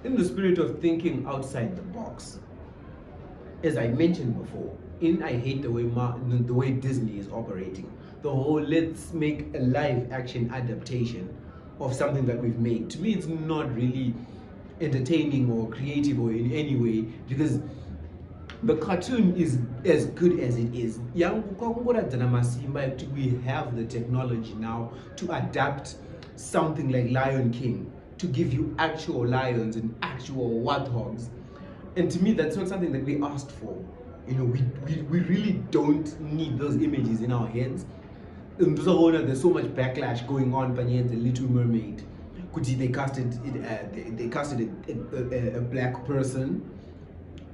In the spirit of thinking outside the box, as I mentioned before, I hate the way Disney is operating. The whole let's make a live action adaptation of something that we've made. To me, it's not really entertaining or creative or in any way, because the cartoon is as good as it is. We have the technology now to adapt something like Lion King to give you actual lions and actual warthogs. And to me, that's not something that we asked for. We really don't need those images in our heads. There's so much backlash going on by the Little Mermaid. They casted a black person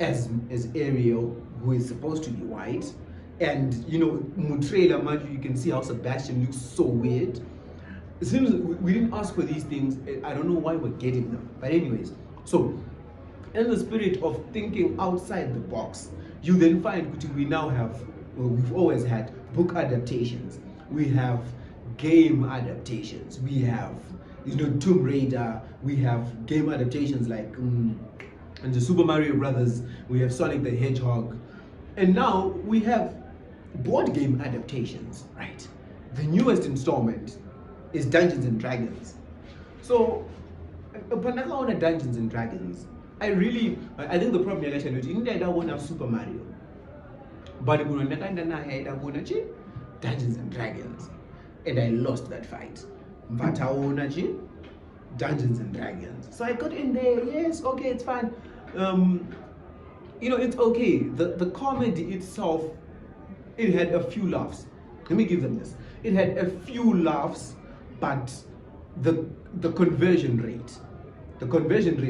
as Ariel, who is supposed to be white. And trailer, you can see how Sebastian looks so weird. It seems we didn't ask for these things. I don't know why we're getting them. But anyways, so in the spirit of thinking outside the box, you then find we now have, we've always had book adaptations. We have game adaptations. We have, Tomb Raider. We have game adaptations like and the Super Mario Brothers. We have Sonic the Hedgehog. And now we have board game adaptations, right? The newest installment is Dungeons and Dragons. So, upon Dungeons and Dragons, I think the problem is that I don't want Super Mario. But Dungeons and Dragons. And I lost that fight. But I want Dungeons and Dragons. So I got in there, yes, okay, it's fine. It's okay. The comedy itself, it had a few laughs. Let me give them this. It had a few laughs, but the conversion rate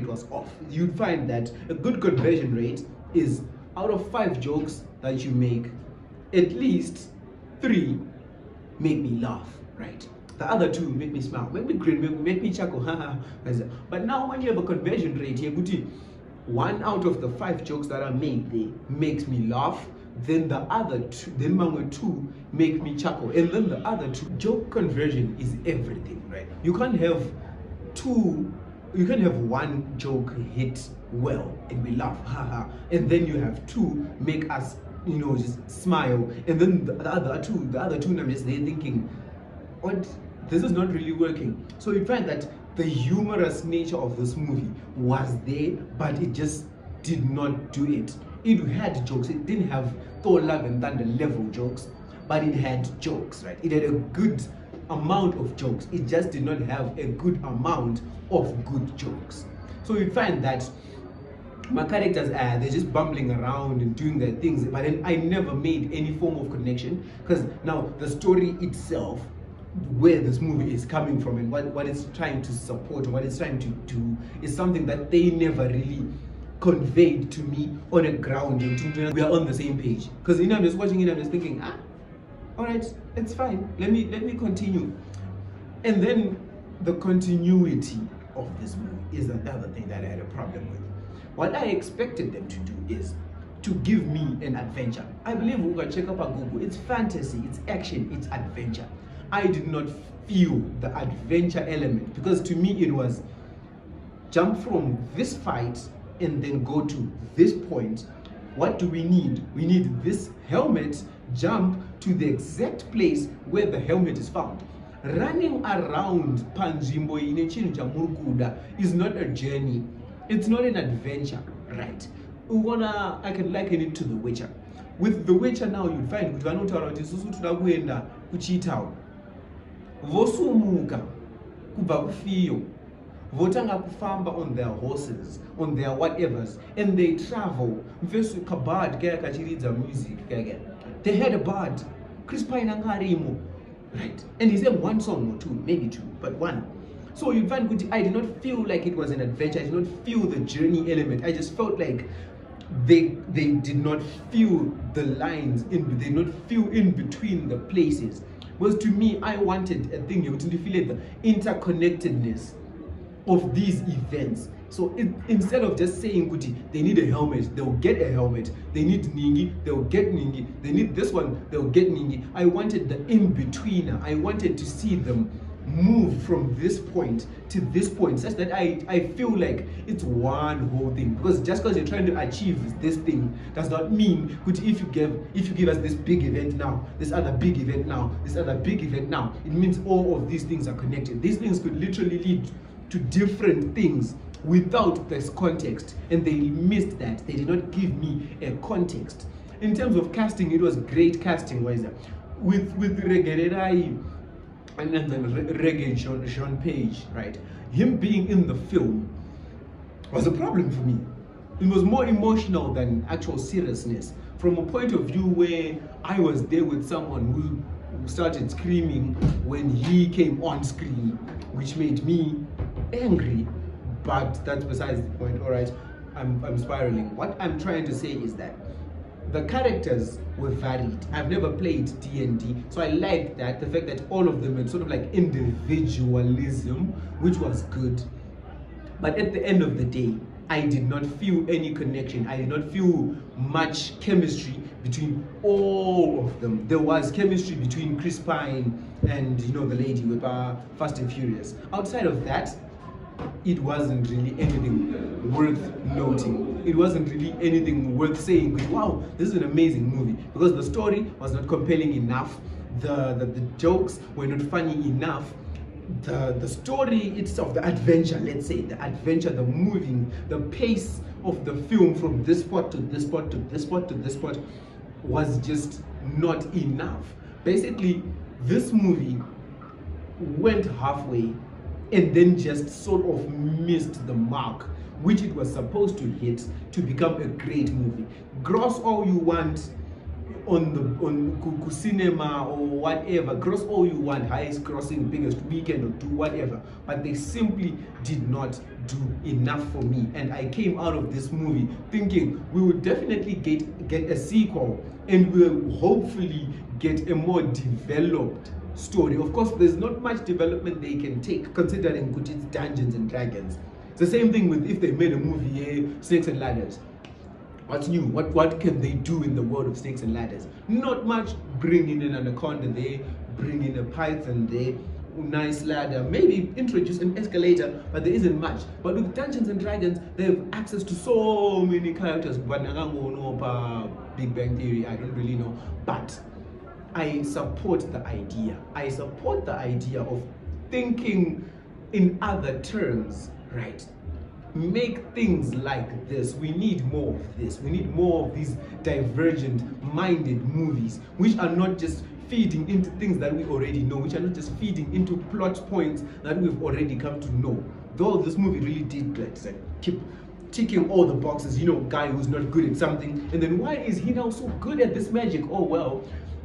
was off. You'd find that a good conversion rate is out of 5 jokes that you make, at least 3 make me laugh, right? The other 2 make me smile, make me grin, make me chuckle. But now when you have a conversion rate, 1 out of the 5 jokes that are made there makes me laugh. Then the other 2, then 2 make me chuckle, and then the other 2. Joke conversion is everything, right? You can't have 1 joke hit well and we laugh, and then you have 2 make us, just smile, and then the other two, I'm just there thinking, what? This is not really working. So you find that the humorous nature of this movie was there, but it just did not do it. It had jokes. It didn't have Thor Love and Thunder level jokes, but it had jokes, right? It had a good amount of jokes. It just did not have a good amount of good jokes. So you find that my characters, they're just bumbling around and doing their things, but then I never made any form of connection, because now the story itself, where this movie is coming from and what it's trying to support and what it's trying to do, is something that they never really conveyed to me on a ground. We are on the same page, because I'm just watching it, I'm just thinking, all right, it's fine, let me continue. And then the continuity of this movie is another thing that I had a problem with. What I expected them to do is to give me an adventure. I believe we're gonna check up on Google. It's fantasy, it's action, it's adventure. I did not feel the adventure element, because to me it was jump from this fight and then go to this point. What do we need? We need this helmet, jump to the exact place where the helmet is found. Running around Panjimbo Murukuda is not a journey. It's not an adventure, right? I can liken it to The Witcher. With The Witcher now, you'd find vosumuka kubva kufiyo, votanga kufamba on their horses, on their whatevers, and they travel. Mfesu kabad kaya kachiridza music kaya. They had a bard, Chris Pine angarimo, right? And he sang 1 song or 2, maybe 2, but 1. So you find I did not feel like it was an adventure. I did not feel the journey element. I just felt like they did not feel the lines they did not feel in between the places. Was to me, I wanted a thing to feel the interconnectedness of these events. So instead of just saying they need a helmet, they'll get a helmet. They need Ningi, they'll get Ningi. They need this one, they'll get Ningi. I wanted the in-betweener. I wanted to see them move from this point to this point such that I feel like it's one whole thing. Because just because you're trying to achieve this thing does not mean if you give us this big event now, this other big event now, this other big event now, it means all of these things are connected. These things could literally lead to different things without this context, and they missed that. They did not give me a context. In terms of casting, it was great casting, Wiser. With Regererai and then Reggae Sean Page, right? Him being in the film was a problem for me. It was more emotional than actual seriousness. From a point of view where I was there with someone who started screaming when he came on screen, which made me angry. But that's besides the point. All right, I'm spiraling. What I'm trying to say is that the characters were varied. I've never played D&D, so I liked that, the fact that all of them had sort of like individualism, which was good. But at the end of the day, I did not feel any connection. I did not feel much chemistry between all of them. There was chemistry between Chris Pine and the lady with Fast and Furious. Outside of that, it wasn't really anything worth noting. It wasn't really anything worth saying, wow, this is an amazing movie, because the story was not compelling enough, the jokes were not funny enough, the story itself, the adventure, let's say, the adventure, the moving, the pace of the film from this spot to this spot to this spot to this spot was just not enough. Basically, this movie went halfway and then just sort of missed the mark which it was supposed to hit to become a great movie. Gross all you want on cinema or whatever, gross all you want, highest grossing, biggest weekend, or do whatever, but they simply did not do enough for me. And I came out of this movie thinking we would definitely get a sequel, and we'll hopefully get a more developed story. Of course, there's not much development they can take, considering it's Dungeons and Dragons. It's the same thing with if they made a movie, Snakes and Ladders. What's new? What can they do in the world of Snakes and Ladders? Not much. Bring in an anaconda there, bring in a python there, nice ladder, maybe introduce an escalator, but there isn't much. But with Dungeons and Dragons, they have access to so many characters. But Big Bang Theory, I don't really know. But I support the idea. I support the idea of thinking in other terms, right? Make things like this. We need more of this. We need more of these divergent-minded movies, which are not just feeding into things that we already know, which are not just feeding into plot points that we've already come to know. Though this movie really did keep ticking all the boxes, guy who's not good at something, and then why is he now so good at this magic? Oh well,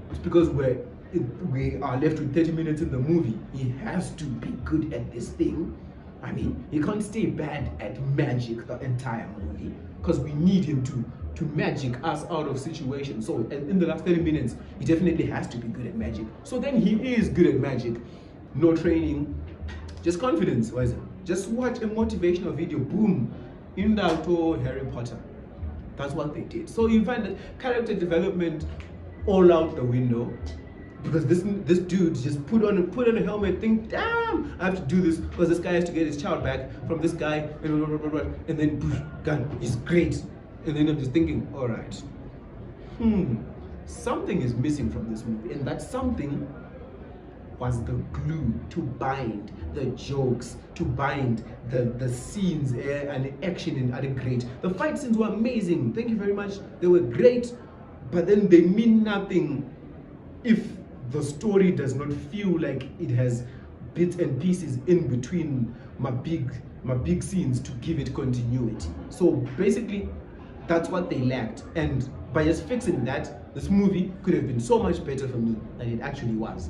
it's because we are left with 30 minutes in the movie. He has to be good at this thing. I mean, he can't stay bad at magic the entire movie, because we need him to magic us out of situations. So in the last 30 minutes, he definitely has to be good at magic. So then he is good at magic. No training, just confidence. What is it? Just watch a motivational video, boom, in Naruto, Harry Potter. That's what they did. So you find that character development all out the window, because this dude just put on a helmet, think, damn, I have to do this because this guy has to get his child back from this guy, and then poof, gun, he's great. And then I'm just thinking, all right, something is missing from this movie, and that something was the glue to bind the jokes, to bind the scenes and the action in other great. The fight scenes were amazing, thank you very much, they were great, but then they mean nothing if the story does not feel like it has bits and pieces in between my big scenes to give it continuity. So basically, that's what they lacked, and by just fixing that, this movie could have been so much better for me than it actually was.